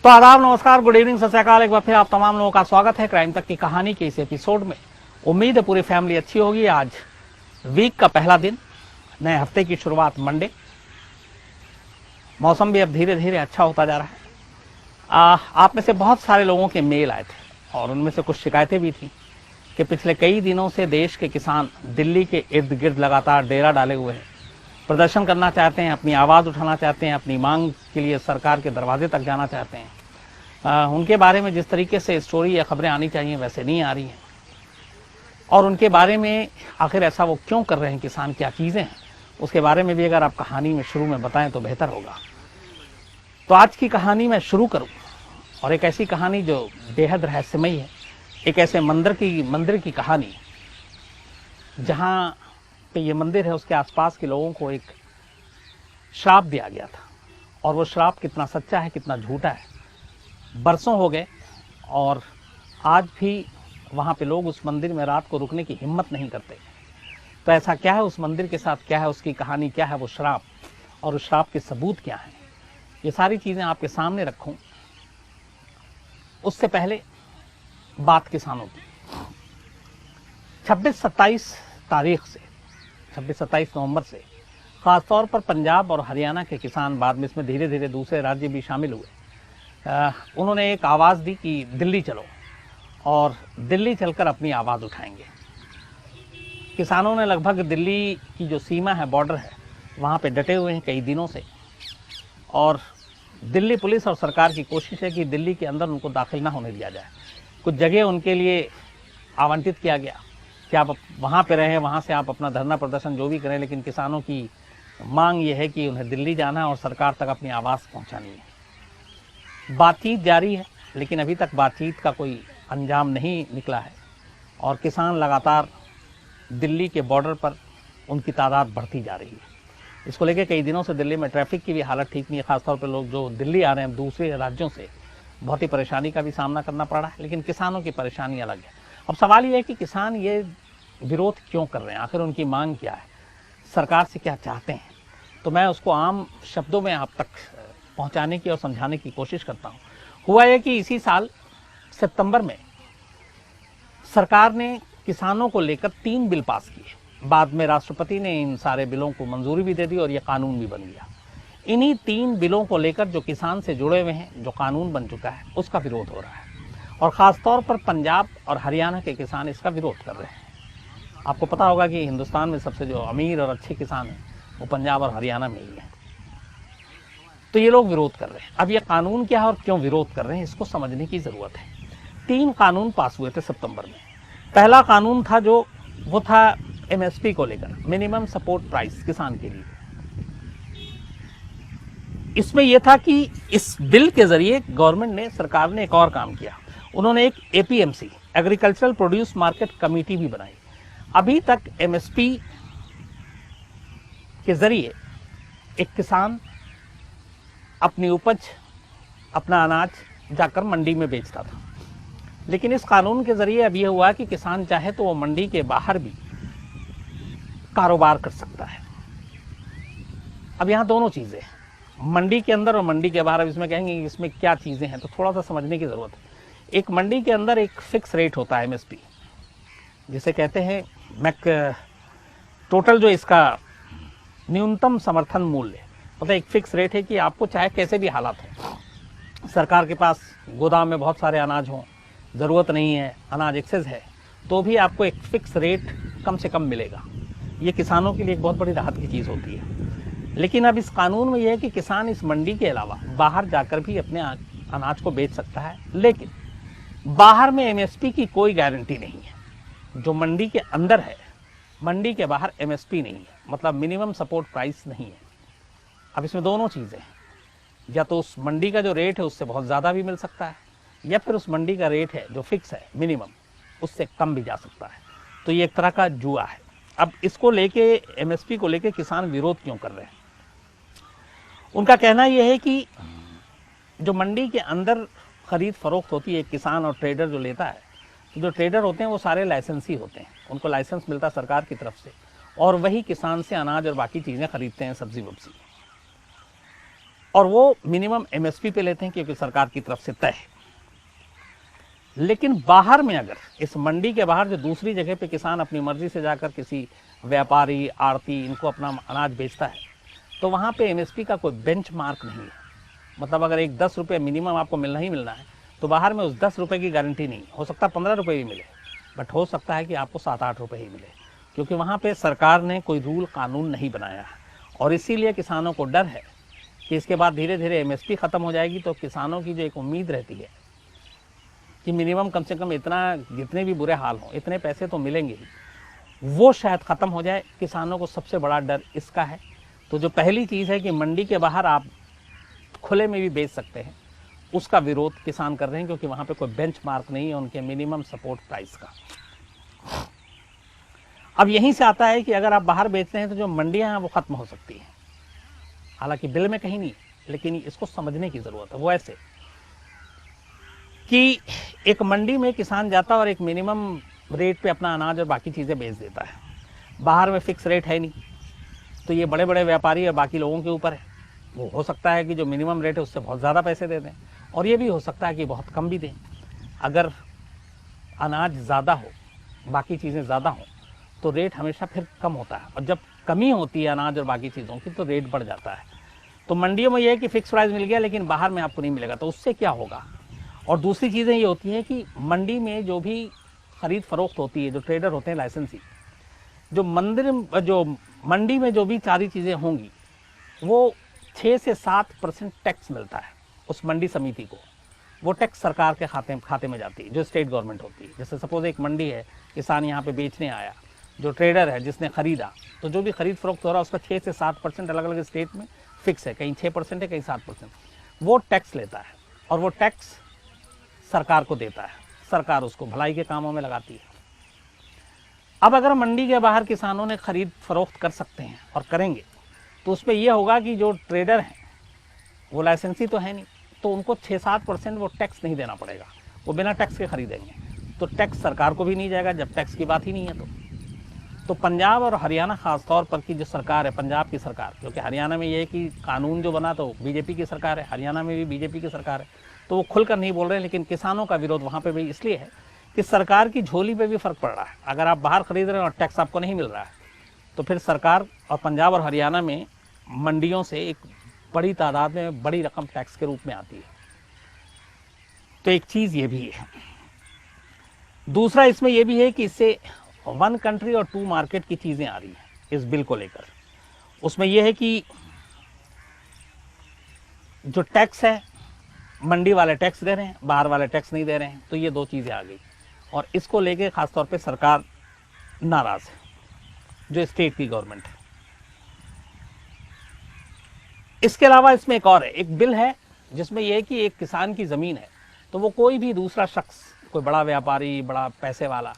तो आदाब, नमस्कार, गुड इवनिंग, सत श्री अकाल। एक बार फिर आप तमाम लोगों का स्वागत है क्राइम तक की कहानी के इस एपिसोड में। उम्मीद है पूरी फैमिली अच्छी होगी। आज वीक का पहला दिन, नए हफ्ते की शुरुआत, मंडे। मौसम भी अब धीरे धीरे अच्छा होता जा रहा है। आप में से बहुत सारे लोगों के मेल आए थे और उनमें से कुछ शिकायतें भी थी कि पिछले कई दिनों से देश के किसान दिल्ली के इर्द गिर्द लगातार डेरा डाले हुए हैं, प्रदर्शन करना चाहते हैं, अपनी आवाज़ उठाना चाहते हैं, अपनी मांग के लिए सरकार के दरवाजे तक जाना चाहते हैं। उनके बारे में जिस तरीके से स्टोरी या खबरें आनी चाहिए वैसे नहीं आ रही हैं, और उनके बारे में आखिर ऐसा वो क्यों कर रहे हैं, किसान क्या चीज़ें हैं, उसके बारे में भी अगर आप कहानी में शुरू में बताएं तो बेहतर होगा। तो आज की कहानी मैं शुरू करूं, और एक ऐसी कहानी जो बेहद रहस्यमयी है। एक ऐसे मंदिर की कहानी जहां पे ये मंदिर है, उसके आसपास के लोगों को एक श्राप दिया गया था, और वो श्राप कितना सच्चा है कितना झूठा है, बरसों हो गए और आज भी वहाँ पे लोग उस मंदिर में रात को रुकने की हिम्मत नहीं करते। तो ऐसा क्या है उस मंदिर के साथ, क्या है उसकी कहानी, क्या है वो श्राप, और उस श्राप के सबूत क्या हैं, ये सारी चीज़ें आपके सामने रखूं। उससे पहले बात किसानों की। 26-27 तारीख से, 26-27 नवंबर से ख़ासतौर पर पंजाब और हरियाणा के किसान, बाद में इसमें धीरे धीरे दूसरे राज्य भी शामिल हुए, उन्होंने एक आवाज़ दी कि दिल्ली चलो, और दिल्ली चलकर अपनी आवाज़ उठाएंगे। किसानों ने लगभग दिल्ली की जो सीमा है, बॉर्डर है, वहाँ पे डटे हुए हैं कई दिनों से, और दिल्ली पुलिस और सरकार की कोशिश है कि दिल्ली के अंदर उनको दाखिल ना होने दिया जाए। कुछ जगह उनके लिए आवंटित किया गया कि आप वहाँ पे रहें, वहाँ से आप अपना धरना प्रदर्शन जो भी करें, लेकिन किसानों की मांग ये है कि उन्हें दिल्ली जाना है और सरकार तक अपनी आवाज़ पहुँचानी है। बातचीत जारी है, लेकिन अभी तक बातचीत का कोई अंजाम नहीं निकला है, और किसान लगातार दिल्ली के बॉर्डर पर उनकी तादाद बढ़ती जा रही है। इसको लेकर कई दिनों से दिल्ली में ट्रैफिक की भी हालत ठीक नहीं है। खासतौर पर लोग जो दिल्ली आ रहे हैं दूसरे राज्यों से, बहुत ही परेशानी का भी सामना करना पड़ रहा है, लेकिन किसानों की परेशानी अलग है। अब सवाल ये है कि किसान ये विरोध क्यों कर रहे हैं, आखिर उनकी मांग क्या है, सरकार से क्या चाहते हैं। तो मैं उसको आम शब्दों में आप तक पहुंचाने की और समझाने की कोशिश करता हूं। हुआ है कि इसी साल सितंबर में सरकार ने किसानों को लेकर 3 बिल पास किए। बाद में राष्ट्रपति ने इन सारे बिलों को मंजूरी भी दे दी और यह कानून भी बन गया। इन्हीं 3 बिलों को लेकर जो किसान से जुड़े हुए हैं, जो कानून बन चुका है, उसका विरोध हो रहा है, और ख़ासतौर पर पंजाब और हरियाणा के किसान इसका विरोध कर रहे हैं। आपको पता होगा कि हिंदुस्तान में सबसे जो अमीर और अच्छे किसान हैं वो पंजाब और हरियाणा में ही हैं। तो ये लोग विरोध कर रहे हैं। अब ये कानून क्या है और क्यों विरोध कर रहे हैं, इसको समझने की ज़रूरत है। 3 कानून पास हुए थे सितंबर में। पहला कानून था वो था एमएसपी को लेकर, मिनिमम सपोर्ट प्राइस, किसान के लिए। इसमें यह था कि इस बिल के जरिए गवर्नमेंट ने, सरकार ने एक और काम किया। उन्होंने एक APMC, agricultural produce market committee भी बनाई। अभी तक एमएसपी के जरिए एक किसान अपनी उपज, अपना अनाज जाकर मंडी में बेचता था, लेकिन इस कानून के जरिए अब यह हुआ कि किसान चाहे तो वो मंडी के बाहर भी कारोबार कर सकता है। अब यहाँ दोनों चीज़ें, मंडी के अंदर और मंडी के बाहर। अब इसमें कहेंगे कि इसमें क्या चीज़ें हैं, तो थोड़ा सा समझने की ज़रूरत है। एक मंडी के अंदर एक फिक्स रेट होता है, एमएसपी जिसे कहते हैं, टोटल जो इसका न्यूनतम समर्थन मूल्य, मतलब एक फिक्स रेट है कि आपको चाहे कैसे भी हालात हो, सरकार के पास गोदाम में बहुत सारे अनाज हों, ज़रूरत नहीं है, अनाज एक्सेस है, तो भी आपको एक फिक्स रेट कम से कम मिलेगा। ये किसानों के लिए एक बहुत बड़ी राहत की चीज़ होती है। लेकिन अब इस कानून में यह है कि किसान इस मंडी के अलावा बाहर जाकर भी अपने अनाज को बेच सकता है, लेकिन बाहर में एमएसपी की कोई गारंटी नहीं है। जो मंडी के अंदर है, मंडी के बाहर एमएसपी नहीं है, मतलब मिनिमम सपोर्ट प्राइस नहीं है। अब इसमें दोनों चीज़ें हैं, या तो उस मंडी का जो रेट है उससे बहुत ज़्यादा भी मिल सकता है, या फिर उस मंडी का रेट है जो फिक्स है मिनिमम, उससे कम भी जा सकता है। तो ये एक तरह का जुआ है। अब इसको लेके, एमएसपी को लेके किसान विरोध क्यों कर रहे हैं? उनका कहना यह है कि जो मंडी के अंदर खरीद फरोख्त होती है, किसान और ट्रेडर जो लेता है, तो जो ट्रेडर होते हैं वो सारे लाइसेंसी होते हैं, उनको लाइसेंस मिलता है सरकार की तरफ से, और वही किसान से अनाज और बाकी चीज़ें खरीदते हैं, सब्जी वब्जी। और वो मिनिमम एमएसपी पे लेते हैं क्योंकि सरकार की तरफ से तय है। लेकिन बाहर में अगर इस मंडी के बाहर जो दूसरी जगह पे किसान अपनी मर्जी से जाकर किसी व्यापारी आड़ती इनको अपना अनाज बेचता है तो वहाँ पे एमएसपी का कोई बेंचमार्क नहीं है। मतलब अगर एक 10 रुपये मिनिमम आपको मिलना ही मिलना है तो बाहर में उस 10 रुपये की गारंटी नहीं, हो सकता 15 रुपये भी मिले, बट हो सकता है कि आपको 7-8 रुपये ही मिले, क्योंकि वहाँ पे सरकार ने कोई रूल कानून नहीं बनाया है। और इसीलिए किसानों को डर है कि इसके बाद धीरे धीरे एमएसपी ख़त्म हो जाएगी तो किसानों की जो एक उम्मीद रहती है कि मिनिमम कम से कम इतना, जितने भी बुरे हाल हों इतने पैसे तो मिलेंगे ही, वो शायद ख़त्म हो जाए। किसानों को सबसे बड़ा डर इसका है। तो जो पहली चीज़ है कि मंडी के बाहर आप खुले में भी बेच सकते हैं, उसका विरोध किसान कर रहे हैं क्योंकि वहाँ पे कोई बेंचमार्क नहीं है उनके मिनिमम सपोर्ट प्राइस का। अब यहीं से आता है कि अगर आप बाहर बेचते हैं तो जो मंडियाँ हैं वो ख़त्म हो सकती हैं। हालांकि बिल में कहीं नहीं, लेकिन इसको समझने की ज़रूरत है। वो ऐसे कि एक मंडी में किसान जाता है और एक मिनिमम रेट पे अपना अनाज और बाकी चीज़ें बेच देता है। बाहर में फिक्स रेट है नहीं, तो ये बड़े बड़े व्यापारी और बाकी लोगों के ऊपर है। वो हो सकता है कि जो मिनिमम रेट है उससे बहुत ज़्यादा पैसे दे दें, और ये भी हो सकता है कि बहुत कम भी दें। अगर अनाज ज़्यादा हो, बाकी चीज़ें ज़्यादा हों, तो रेट हमेशा फिर कम होता है, और जब कमी होती है अनाज और बाकी चीज़ों की तो रेट बढ़ जाता है। तो मंडियों में ये है कि फिक्स प्राइस मिल गया लेकिन बाहर में आपको नहीं मिलेगा, तो उससे क्या होगा। और दूसरी चीज़ें ये होती हैं कि मंडी में जो भी ख़रीद फरोख्त होती है, जो ट्रेडर होते हैं लाइसेंसी, जो मंडी में जो भी सारी चीज़ें होंगी वो 6 से 7% टैक्स मिलता है उस मंडी समिति को। वो टैक्स सरकार के खाते में जाती है, जो स्टेट गवर्नमेंट होती है। जैसे सपोज एक मंडी है, किसान यहाँ पे बेचने आया, जो ट्रेडर है जिसने ख़रीदा, तो जो भी खरीद फरोख्त हो रहा है उसका 6 से 7% अलग अलग स्टेट में फिक्स है, कहीं 6% है, कहीं 7%। वो टैक्स लेता है और वो टैक्स सरकार को देता है, सरकार उसको भलाई के कामों में लगाती है। अब अगर मंडी के बाहर किसानों ने खरीद फरोख्त कर सकते हैं और करेंगे, तो उसमें यह होगा कि जो ट्रेडर हैं वो लाइसेंसी तो है नहीं, तो उनको 6-7% वो टैक्स नहीं देना पड़ेगा, वो बिना टैक्स के खरीदेंगे। तो टैक्स सरकार को भी नहीं जाएगा जब टैक्स की बात ही नहीं है। तो पंजाब और हरियाणा खास तौर पर की जो सरकार है, पंजाब की सरकार, क्योंकि हरियाणा में ये है कि कानून जो बना तो बीजेपी की सरकार है, हरियाणा में भी बीजेपी की सरकार है, तो वो खुलकर नहीं बोल रहे हैं। लेकिन किसानों का विरोध वहाँ पे भी इसलिए है कि सरकार की झोली पे भी फ़र्क पड़ रहा है। अगर आप बाहर खरीद रहे हैं और टैक्स आपको नहीं मिल रहा है, तो फिर सरकार और पंजाब और हरियाणा में मंडियों से एक बड़ी तादाद में बड़ी रकम टैक्स के रूप में आती है। तो एक चीज़ ये भी है। दूसरा इसमें यह भी है कि इससे 1 कंट्री और 2 मार्केट की चीज़ें आ रही हैं इस बिल को लेकर। उसमें यह है कि जो टैक्स है, मंडी वाले टैक्स दे रहे हैं, बाहर वाले टैक्स नहीं दे रहे हैं, तो ये 2 चीज़ें आ गई, और इसको लेके ख़ासतौर पे सरकार नाराज़ है, जो स्टेट की गवर्नमेंट है। इसके अलावा इसमें एक और है, एक बिल है जिसमें यह है कि एक किसान की ज़मीन है तो वो कोई भी दूसरा शख्स, कोई बड़ा व्यापारी, बड़ा पैसे वाला,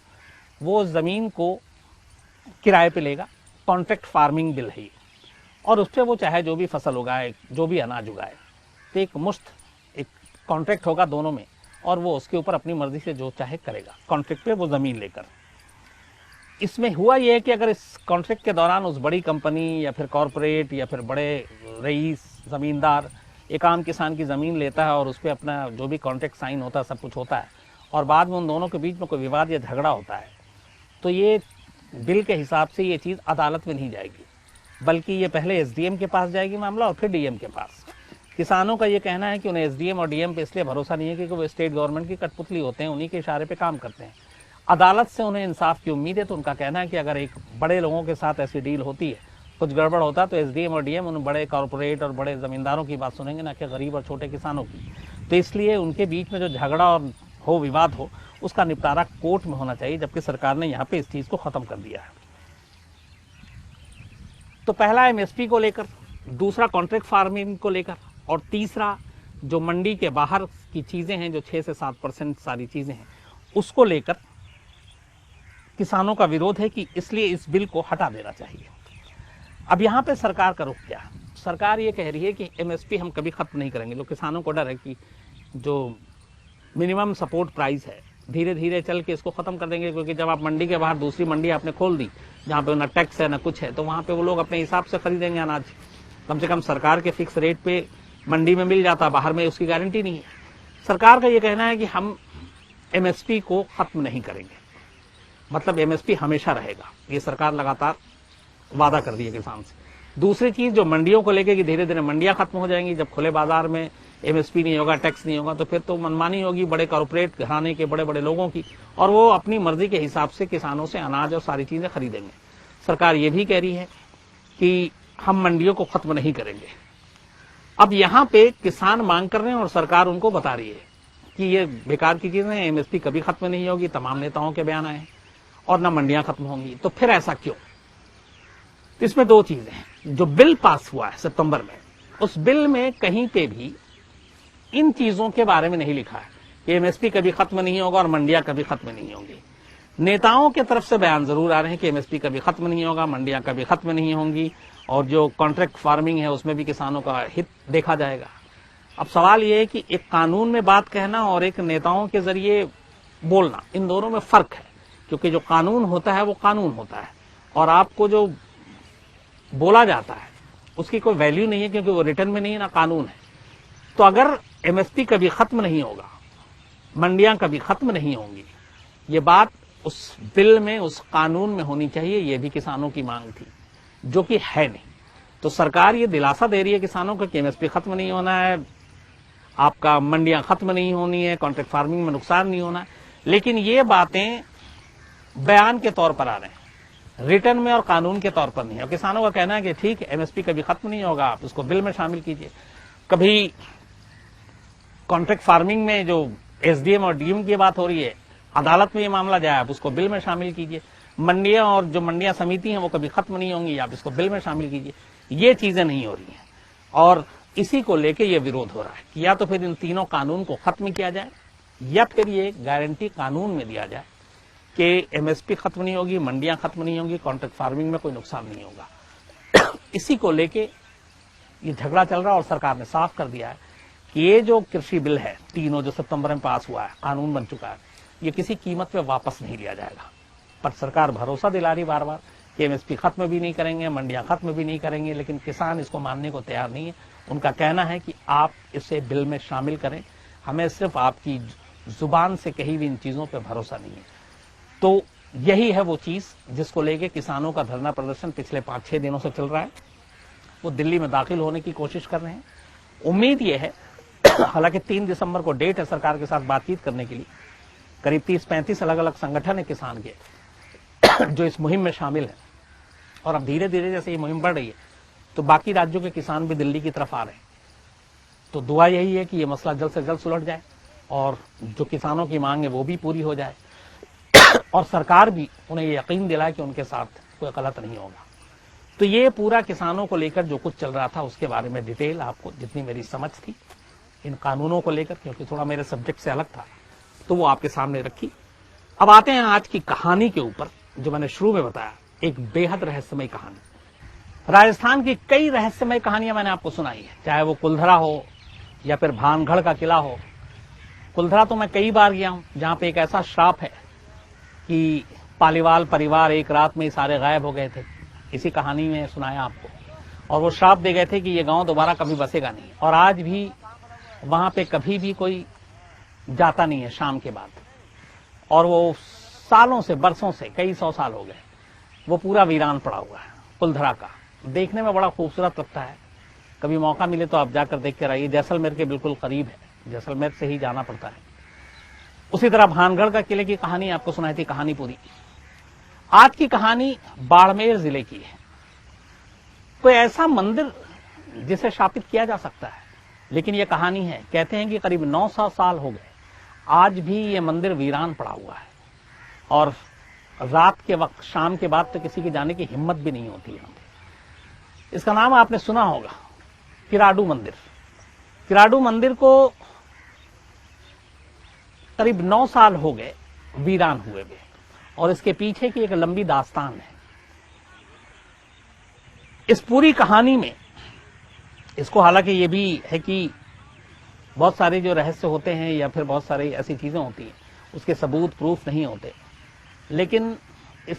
वो ज़मीन को किराए पे लेगा। कॉन्ट्रैक्ट फार्मिंग बिल है ये, और उस पर वो चाहे जो भी फसल उगाए, जो भी अनाज उगाए, तो एक मुश्त एक कॉन्ट्रैक्ट होगा दोनों में, और वो उसके ऊपर अपनी मर्जी से जो चाहे करेगा कॉन्ट्रैक्ट पे वो ज़मीन लेकर। इसमें हुआ ये है कि अगर इस कॉन्ट्रैक्ट के दौरान उस बड़ी कंपनी या फिर कॉरपोरेट या फिर बड़े रईस ज़मींदार एक आम किसान की ज़मीन लेता है और उस पर अपना जो भी कॉन्ट्रैक्ट साइन होता है, सब कुछ होता है, और बाद में उन दोनों के बीच में कोई विवाद या झगड़ा होता है, तो ये बिल के हिसाब से ये चीज़ अदालत में नहीं जाएगी, बल्कि ये पहले एसडीएम के पास जाएगी मामला और फिर डीएम के पास। किसानों का ये कहना है कि उन्हें एसडीएम और डीएम पे इसलिए भरोसा नहीं है क्योंकि वो स्टेट गवर्नमेंट की कठपुतली होते हैं, उन्हीं के इशारे पे काम करते हैं। अदालत से उन्हें इंसाफ की उम्मीद है, तो उनका कहना है कि अगर एक बड़े लोगों के साथ ऐसी डील होती है, कुछ गड़बड़ होता है, तो एसडीएम और डीएम उन बड़े कॉरपोरेट और बड़े ज़मींदारों की बात सुनेंगे, ना कि गरीब और छोटे किसानों की। तो इसलिए उनके बीच में जो झगड़ा और हो, विवाद हो, उसका निपटारा कोर्ट में होना चाहिए, जबकि सरकार ने यहाँ पे इस चीज़ को ख़त्म कर दिया है। तो पहला एमएसपी को लेकर, दूसरा कॉन्ट्रैक्ट फार्मिंग को लेकर, और तीसरा जो मंडी के बाहर की चीज़ें हैं, जो 6 से 7% सारी चीज़ें हैं, उसको लेकर किसानों का विरोध है कि इसलिए इस बिल को हटा देना चाहिए। अब यहाँ पे सरकार का रुख क्या है? सरकार ये कह रही है कि एमएसपी हम कभी ख़त्म नहीं करेंगे। लोग, किसानों को डर है कि जो मिनिमम सपोर्ट प्राइस है, धीरे धीरे चल के इसको ख़त्म कर देंगे, क्योंकि जब आप मंडी के बाहर दूसरी मंडी आपने खोल दी जहाँ पे ना टैक्स है ना कुछ है, तो वहाँ पे वो लोग अपने हिसाब से खरीदेंगे अनाज। कम से कम सरकार के फिक्स रेट पे मंडी में मिल जाता, बाहर में उसकी गारंटी नहीं है। सरकार का ये कहना है कि हम एमएसपी को खत्म नहीं करेंगे, मतलब एमएसपी हमेशा रहेगा। ये सरकार लगातार वादा कर रही है किसान से। दूसरी चीज जो मंडियों को लेकर कि धीरे धीरे मंडियां खत्म हो जाएंगी, जब खुले बाजार में एमएसपी नहीं होगा, टैक्स नहीं होगा, तो फिर तो मनमानी होगी बड़े कॉर्पोरेट घराने के बड़े बड़े लोगों की, और वो अपनी मर्जी के हिसाब से किसानों से अनाज और सारी चीजें खरीदेंगे। सरकार ये भी कह रही है कि हम मंडियों को खत्म नहीं करेंगे। अब यहां पे किसान मांग कर रहे हैं और सरकार उनको बता रही है कि ये बेकार की चीजें हैं, एमएसपी कभी खत्म नहीं होगी, तमाम नेताओं के बयान आए हैं, और ना मंडियां खत्म होंगी। तो फिर ऐसा क्यों? इसमें दो चीजें हैं। जो बिल पास हुआ है सितंबर में, उस बिल में कहीं पे भी इन चीजों के बारे में नहीं लिखा है कि एमएसपी कभी खत्म नहीं होगा और मंडियां कभी खत्म नहीं होंगी। नेताओं की तरफ से बयान जरूर आ रहे हैं कि एमएसपी कभी खत्म नहीं होगा, मंडियां कभी खत्म नहीं होंगी, और जो कॉन्ट्रैक्ट फार्मिंग है उसमें भी किसानों का हित देखा जाएगा। अब सवाल यह है कि एक कानून में बात कहना और एक नेताओं के जरिए बोलना, इन दोनों में फर्क है। क्योंकि जो कानून होता है वो कानून होता है, और आपको जो बोला जाता है उसकी कोई वैल्यू नहीं है, क्योंकि वो रिटर्न में नहीं है, ना कानून है। तो अगर एमएसपी कभी खत्म नहीं होगा, मंडियां कभी खत्म नहीं होंगी, ये बात उस बिल में, उस कानून में होनी चाहिए। ये भी किसानों की मांग थी, जो कि है नहीं। तो सरकार ये दिलासा दे रही है किसानों को कि एमएसपी खत्म नहीं होना है, आपका मंडियां खत्म नहीं होनी है, कॉन्ट्रैक्ट फार्मिंग में नुकसान नहीं होना है, लेकिन ये बातें बयान के तौर पर आ रहे हैं, रिटर्न में और कानून के तौर पर नहीं है। और किसानों का कहना है कि ठीक है, एमएसपी कभी खत्म नहीं होगा, आप उसको बिल में शामिल कीजिए। कभी कॉन्ट्रैक्ट फार्मिंग में जो एसडीएम और डीएम की बात हो रही है, अदालत में ये मामला जाए, आप उसको बिल में शामिल कीजिए। मंडियां और जो मंडियां समिति हैं वो कभी खत्म नहीं होंगी, आप इसको बिल में शामिल कीजिए। ये चीजें नहीं हो रही हैं, और इसी को लेके ये विरोध हो रहा है कि या तो फिर इन तीनों कानून को खत्म किया जाए, या फिर ये गारंटी कानून में दिया जाए कि एमएसपी खत्म नहीं होगी, मंडियां खत्म नहीं होंगी, कॉन्ट्रैक्ट फार्मिंग में कोई नुकसान नहीं होगा। इसी को लेके ये झगड़ा चल रहा है, और सरकार ने साफ कर दिया है कि ये जो कृषि बिल है तीनों, जो सितंबर में पास हुआ है, कानून बन चुका है, ये किसी कीमत पे वापस नहीं लिया जाएगा। पर सरकार भरोसा दिला रही बार बार कि एमएसपी खत्म भी नहीं करेंगे, मंडियां खत्म भी नहीं करेंगे, लेकिन किसान इसको मानने को तैयार नहीं है। उनका कहना है कि आप इसे बिल में शामिल करें, हमें सिर्फ आपकी जुबान से कही हुई इन चीजों पर भरोसा नहीं है। तो यही है वो चीज जिसको लेके किसानों का धरना प्रदर्शन पिछले 5-6 दिनों से चल रहा है। वो दिल्ली में दाखिल होने की कोशिश कर रहे हैं। उम्मीद ये है, हालांकि 3 दिसंबर को डेट है सरकार के साथ बातचीत करने के लिए, करीब 30-35 अलग अलग संगठन है किसान के जो इस मुहिम में शामिल है। और अब धीरे धीरे जैसे ये मुहिम बढ़ रही है, तो बाकी राज्यों के किसान भी दिल्ली की तरफ आ रहे हैं। तो दुआ यही है कि ये मसला जल्द से जल्द सुलझ जाए, और जो किसानों की मांग है वो भी पूरी हो जाए, और सरकार भी उन्हें ये यकीन दिलाए कि उनके साथ कोई गलत नहीं होगा। तो ये पूरा किसानों को लेकर जो कुछ चल रहा था, उसके बारे में डिटेल आपको जितनी मेरी समझ थी इन कानूनों को लेकर, क्योंकि थोड़ा मेरे सब्जेक्ट से अलग था, तो वो आपके सामने रखी। अब आते हैं आज की कहानी के ऊपर, जो मैंने शुरू में बताया, एक बेहद रहस्यमय कहानी। राजस्थान की कई रहस्यमय कहानियां मैंने आपको सुनाई है, चाहे वो कुलधरा हो या फिर भानगढ़ का किला हो। कुलधरा तो मैं कई बार गया हूं, जहां पे एक ऐसा श्राप है कि पालीवाल परिवार एक रात में ही सारे गायब हो गए थे। इसी कहानी में सुनाया आपको, और वो श्राप दे गए थे कि ये गांव दोबारा कभी बसेगा नहीं, और आज भी वहां पे कभी भी कोई जाता नहीं है शाम के बाद। और वो सालों से, बरसों से, कई 100 साल हो गए, वो पूरा वीरान पड़ा हुआ है कुलधरा का। देखने में बड़ा खूबसूरत लगता है, कभी मौका मिले तो आप जाकर देख कर आइए। जैसलमेर के बिल्कुल करीब है, जैसलमेर से ही जाना पड़ता है। उसी तरह भानगढ़ का किले की कहानी आपको सुनाई थी, कहानी पूरी। आज की कहानी बाड़मेर जिले की है। कोई ऐसा मंदिर जिसे शापित किया जा सकता है, लेकिन यह कहानी है। कहते हैं कि करीब 900 साल हो गए, आज भी ये मंदिर वीरान पड़ा हुआ है, और रात के वक्त, शाम के बाद तो किसी के जाने की हिम्मत भी नहीं होती यहां पे। इसका नाम आपने सुना होगा, किराडू मंदिर। किराडू मंदिर को करीब 9 साल हो गए वीरान हुए हुए, और इसके पीछे की एक लंबी दास्तान है। इस पूरी कहानी में इसको, हालांकि ये भी है कि बहुत सारे जो रहस्य होते हैं या फिर बहुत सारी ऐसी चीजें होती हैं, उसके सबूत, प्रूफ नहीं होते, लेकिन इस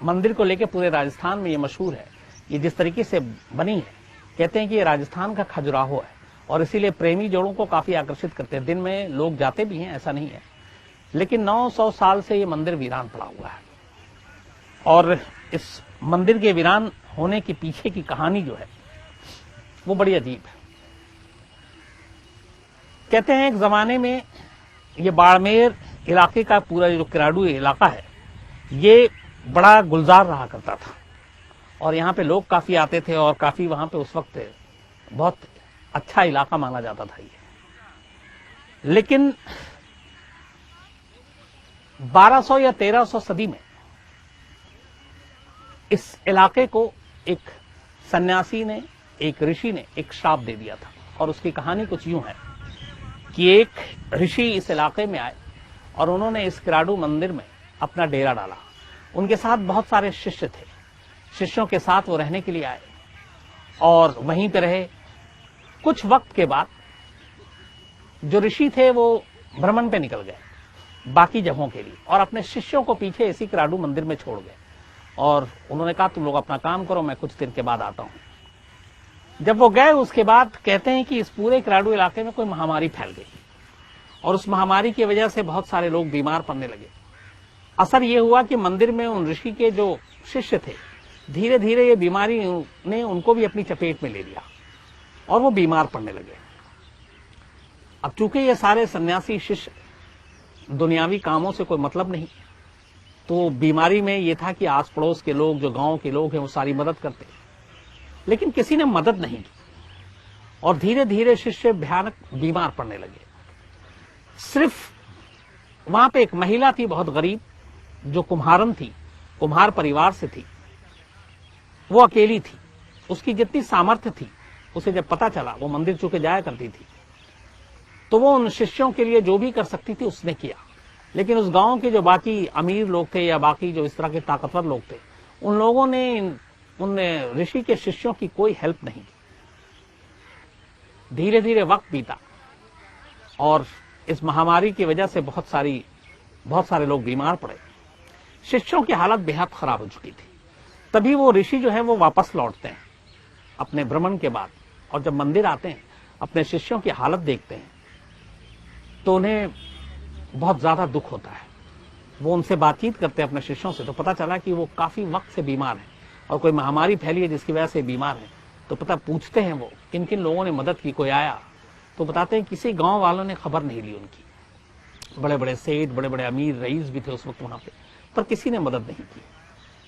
मंदिर को लेकर पूरे राजस्थान में ये मशहूर है। ये जिस तरीके से बनी है, कहते हैं कि ये राजस्थान का खजुराहो है, और इसीलिए प्रेमी जोड़ों को काफी आकर्षित करते हैं। दिन में लोग जाते भी हैं, ऐसा नहीं है, लेकिन 900 साल से ये मंदिर वीरान पड़ा हुआ है। और इस मंदिर के वीरान होने के पीछे की कहानी जो है वो बड़ी अजीब है। कहते हैं एक जमाने में ये बाड़मेर इलाके का पूरा जो किराडू इलाका है ये बड़ा गुलजार रहा करता था और यहाँ पे लोग काफी आते थे और काफी वहां पे उस वक्त बहुत अच्छा इलाका माना जाता था ये। लेकिन 1200 या 1300 सदी में इस इलाके को एक सन्यासी ने, एक ऋषि ने एक श्राप दे दिया था। और उसकी कहानी कुछ यूं है कि एक ऋषि इस इलाके में आए और उन्होंने इस किराडू मंदिर में अपना डेरा डाला। उनके साथ बहुत सारे शिष्य थे, शिष्यों के साथ वो रहने के लिए आए और वहीं पे रहे। कुछ वक्त के बाद जो ऋषि थे वो भ्रमण पे निकल गए बाकी जगहों के लिए और अपने शिष्यों को पीछे इसी किराडू मंदिर में छोड़ गए और उन्होंने कहा तुम लोग अपना काम करो, मैं कुछ दिन के बाद आता हूं। जब वो गए उसके बाद कहते हैं कि इस पूरे किराडू इलाके में कोई महामारी फैल गई और उस महामारी की वजह से बहुत सारे लोग बीमार पड़ने लगे। असर ये हुआ कि मंदिर में उन ऋषि के जो शिष्य थे धीरे धीरे ये बीमारी ने उनको भी अपनी चपेट में ले लिया और वो बीमार पड़ने लगे। अब चूंकि ये सारे सन्यासी शिष्य दुनियावी कामों से कोई मतलब नहीं, तो बीमारी में ये था कि आस पड़ोस के लोग, जो गांव के लोग हैं, वो सारी मदद करते, लेकिन किसी ने मदद नहीं की और धीरे धीरे शिष्य भयानक बीमार पड़ने लगे। सिर्फ वहां पे एक महिला थी बहुत गरीब, जो कुम्हारन थी, कुम्हार परिवार से थी, वो अकेली थी। उसकी जितनी सामर्थ्य थी, उसे जब पता चला, वो मंदिर चूंकि जाया करती थी, तो वो उन शिष्यों के लिए जो भी कर सकती थी उसने किया। लेकिन उस गांव के जो बाकी अमीर लोग थे या बाकी जो इस तरह के ताकतवर लोग थे, उन लोगों ने उन ऋषि के शिष्यों की कोई हेल्प नहीं की। धीरे धीरे वक्त बीता और इस महामारी की वजह से बहुत सारे लोग बीमार पड़े। शिष्यों की हालत बेहद खराब हो चुकी थी। तभी वो ऋषि जो है वो वापस लौटते हैं अपने भ्रमण के बाद और जब मंदिर आते हैं, अपने शिष्यों की हालत देखते हैं तो उन्हें बहुत ज्यादा दुख होता है। वो उनसे बातचीत करते हैं अपने शिष्यों से, तो पता चला कि वो काफी वक्त से बीमार हैं और कोई महामारी फैली है जिसकी वजह से बीमार है। तो पता पूछते हैं वो किन किन लोगों ने मदद की, कोई आया? तो बताते हैं किसी गांव वालों ने खबर नहीं ली उनकी। बड़े बड़े सेठ, बड़े बड़े अमीर रईस भी थे उस वक्त वहां पे, पर किसी ने मदद नहीं की।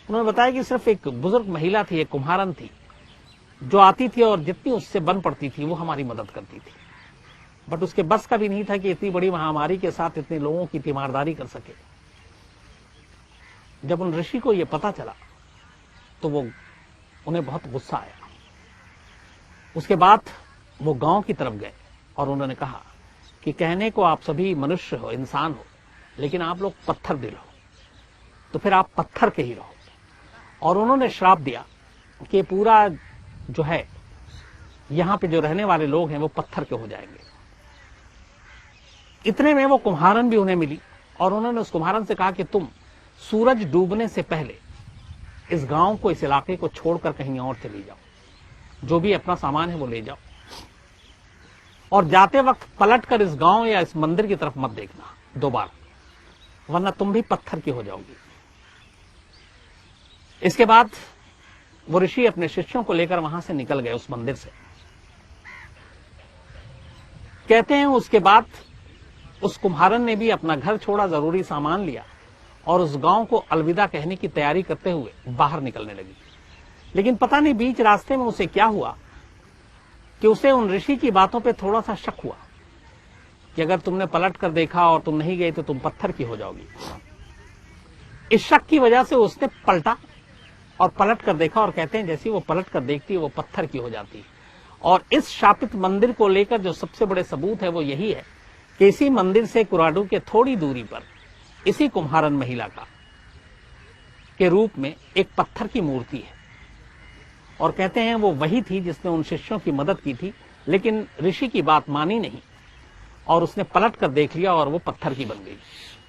उन्होंने बताया कि सिर्फ एक बुजुर्ग महिला थी, एक कुम्हारन थी, जो आती थी और जितनी उससे बन पड़ती थी वो हमारी मदद करती थी। बट उसके बस का भी नहीं था कि इतनी बड़ी महामारी के साथ इतने लोगों की तीमारदारी कर सके। जब उन ऋषि को यह पता चला तो उन्हें बहुत गुस्सा आया। उसके बाद वो गांव की तरफ गए और उन्होंने कहा कि कहने को आप सभी मनुष्य हो, इंसान हो, लेकिन आप लोग पत्थर दिल हो, तो फिर आप पत्थर के ही रहो। और उन्होंने श्राप दिया कि पूरा जो है यहां पे जो रहने वाले लोग हैं वो पत्थर के हो जाएंगे। इतने में वो कुम्हारन भी उन्हें मिली और उन्होंने उस कुम्हारन से कहा कि तुम सूरज डूबने से पहले इस गांव को, इस इलाके को छोड़कर कहीं और चली जाओ, जो भी अपना सामान है वो ले जाओ और जाते वक्त पलटकर इस गांव या इस मंदिर की तरफ मत देखना दोबारा, वरना तुम भी पत्थर की हो जाओगी। इसके बाद वो ऋषि अपने शिष्यों को लेकर वहां से निकल गए उस मंदिर से। कहते हैं उसके बाद उस कुम्हारन ने भी अपना घर छोड़ा, जरूरी सामान लिया और उस गांव को अलविदा कहने की तैयारी करते हुए बाहर निकलने लगी। लेकिन पता नहीं बीच रास्ते में उसे क्या हुआ कि उसे उन ऋषि की बातों पे थोड़ा सा शक हुआ कि अगर तुमने पलट कर देखा और तुम नहीं गई तो तुम पत्थर की हो जाओगी। इस शक की वजह से उसने पलटा और पलट कर देखा और कहते हैं जैसे वो पलट कर देखती है वो पत्थर की हो जाती है। और इस शापित मंदिर को लेकर जो सबसे बड़े सबूत है वो यही है कि इसी मंदिर से किराडू के थोड़ी दूरी पर इसी कुम्हारन महिला का के रूप में एक पत्थर की मूर्ति है और कहते हैं वो वही थी जिसने उन शिष्यों की मदद की थी, लेकिन ऋषि की बात मानी नहीं और उसने पलट कर देख लिया और वो पत्थर की बन गई।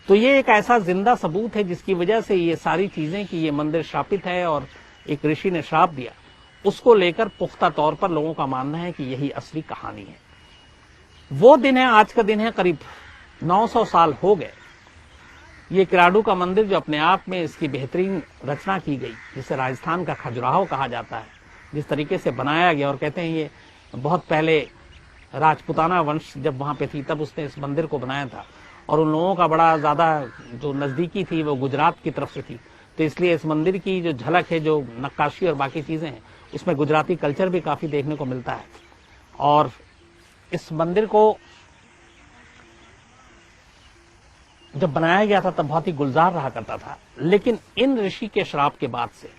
तो ये एक ऐसा जिंदा सबूत है जिसकी वजह से ये सारी चीजें कि ये मंदिर शापित है और एक ऋषि ने श्राप दिया, उसको लेकर पुख्ता तौर पर लोगों का मानना है कि यही असली कहानी है। वो दिन है, आज का दिन है, करीब 900 साल हो गए। ये किराडू का मंदिर जो अपने आप में इसकी बेहतरीन रचना की गई, जिसे राजस्थान का खजुराहो कहा जाता है, जिस तरीके से बनाया गया, और कहते हैं ये बहुत पहले राजपुताना वंश जब वहां पे थी तब उसने इस मंदिर को बनाया था, और उन लोगों का बड़ा ज्यादा जो नजदीकी थी वो गुजरात की तरफ से थी, तो इसलिए इस मंदिर की जो झलक है, जो नक्काशी और बाकी चीजें हैं, उसमें गुजराती कल्चर भी काफी देखने को मिलता है। और इस मंदिर को जब बनाया गया था तब बहुत ही गुलजार रहा करता था, लेकिन इन ऋषि के श्राप के बाद से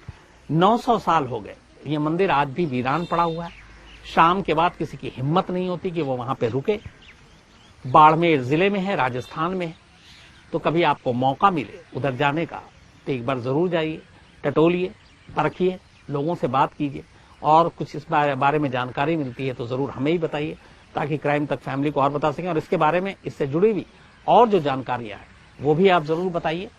900 साल हो गए, ये मंदिर आज भी वीरान पड़ा हुआ है। शाम के बाद किसी की हिम्मत नहीं होती कि वो वहां पे रुके। बाड़मेर जिले में है, राजस्थान में है, तो कभी आपको मौका मिले उधर जाने का तो एक बार जरूर जाइए, टटोलिए, परखिए, लोगों से बात कीजिए, और कुछ इस बारे में जानकारी मिलती है तो जरूर हमें ही बताइए, ताकि क्राइम तक फैमिली को और बता सकें, और इसके बारे में, इससे जुड़ी हुई और जो जानकारियां हैं वो भी आप जरूर बताइए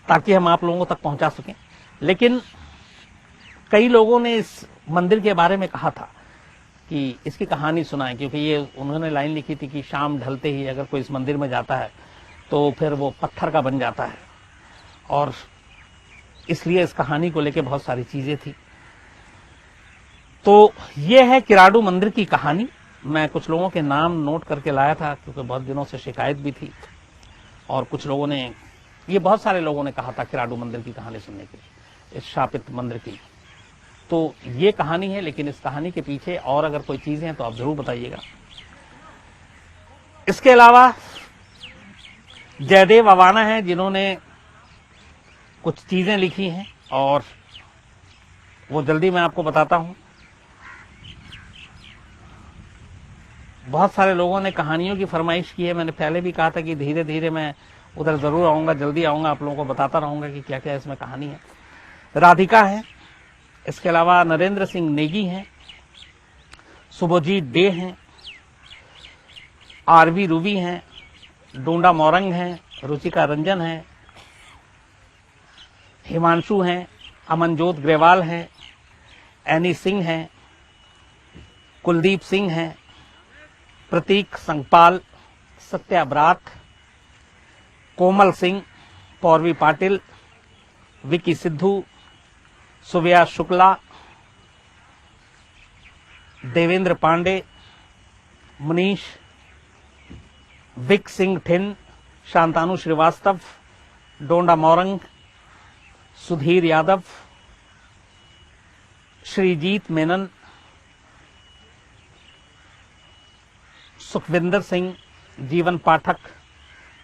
ताकि हम आप लोगों तक पहुंचा सकें। लेकिन कई लोगों ने इस मंदिर के बारे में कहा था कि इसकी कहानी सुनाएं, क्योंकि ये उन्होंने लाइन लिखी थी कि शाम ढलते ही अगर कोई इस मंदिर में जाता है तो फिर वो पत्थर का बन जाता है, और इसलिए इस कहानी को लेकर बहुत सारी चीजें थी। तो ये है किराडू मंदिर की कहानी। मैं कुछ लोगों के नाम नोट करके लाया था, क्योंकि बहुत दिनों से शिकायत भी थी, और कुछ लोगों ने, ये बहुत सारे लोगों ने कहा था किराडू मंदिर की कहानी सुनने के लिए, इस शापित मंदिर की। तो ये कहानी है, लेकिन इस कहानी के पीछे और अगर कोई चीजें हैं तो आप जरूर बताइएगा। इसके अलावा जयदेव अवाना है, जिन्होंने कुछ चीजें लिखी हैं, और वो जल्दी मैं आपको बताता हूं। बहुत सारे लोगों ने कहानियों की फरमाइश की है। मैंने पहले भी कहा था कि धीरे धीरे मैं उधर जरूर आऊंगा, जल्दी आऊंगा, आप लोगों को बताता रहूंगा कि क्या क्या इसमें कहानी है। राधिका है, इसके अलावा नरेंद्र सिंह नेगी हैं, सुभोजीत डे हैं, आरवी रूबी हैं, डोंडा मोरंग हैं, रुचिका रंजन हैं, हिमांशु हैं, अमनजोत ग्रेवाल हैं, एनी सिंह हैं, कुलदीप सिंह हैं, प्रतीक संगपाल, सत्या ब्रात, कोमल सिंह, पौरवी पाटिल, विकी सिद्धू, सुव्या शुक्ला, देवेंद्र पांडे, मनीष, विक सिंह ठिन, शांतानु श्रीवास्तव, डोंडा मोरंग, सुधीर यादव, श्रीजीत मेनन, सुखविंदर सिंह, जीवन पाठक,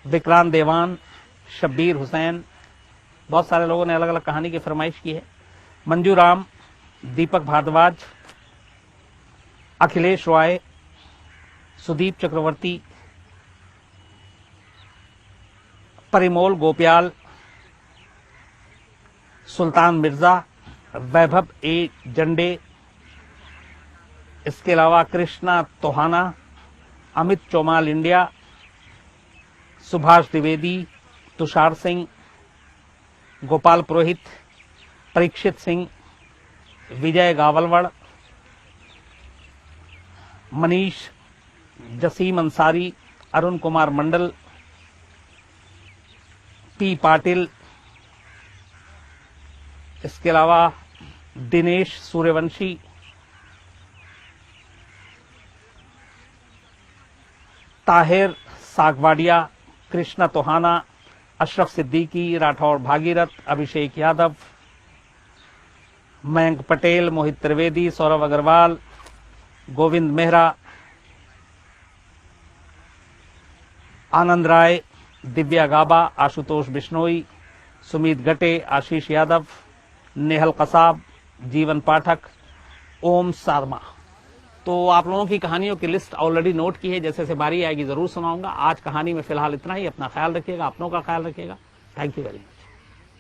विक्रांत देवान, शब्बीर हुसैन, बहुत सारे लोगों ने अलग अलग कहानी की फरमाइश की है। मंजू राम, दीपक भारद्वाज, अखिलेश रॉय, सुदीप चक्रवर्ती, परिमोल गोप्याल, सुल्तान मिर्जा, वैभव ए जंडे, इसके अलावा कृष्णा तोहाना, अमित चौमाल इंडिया, सुभाष द्विवेदी, तुषार सिंह, गोपाल पुरोहित, परीक्षित सिंह, विजय गावलवड़, मनीष, जसीम अंसारी, अरुण कुमार मंडल, पी पाटिल, इसके अलावा दिनेश सूर्यवंशी, ताहिर सागवाडिया, कृष्णा तोहाना, अशरफ सिद्दीकी, राठौर भागीरथ, अभिषेक यादव, मयंक पटेल, मोहित त्रिवेदी, सौरभ अग्रवाल, गोविंद मेहरा, आनंद राय, दिव्या गाबा, आशुतोष बिश्नोई, सुमीत गटे, आशीष यादव, नेहल कसाब, जीवन पाठक, ओम सारमा। तो आप लोगों की कहानियों की लिस्ट ऑलरेडी नोट की है, जैसे जैसे बारी आएगी जरूर सुनाऊंगा। आज कहानी में फिलहाल इतना ही। अपना ख्याल रखिएगा, अपनों का ख्याल रखिएगा। Thank you very much.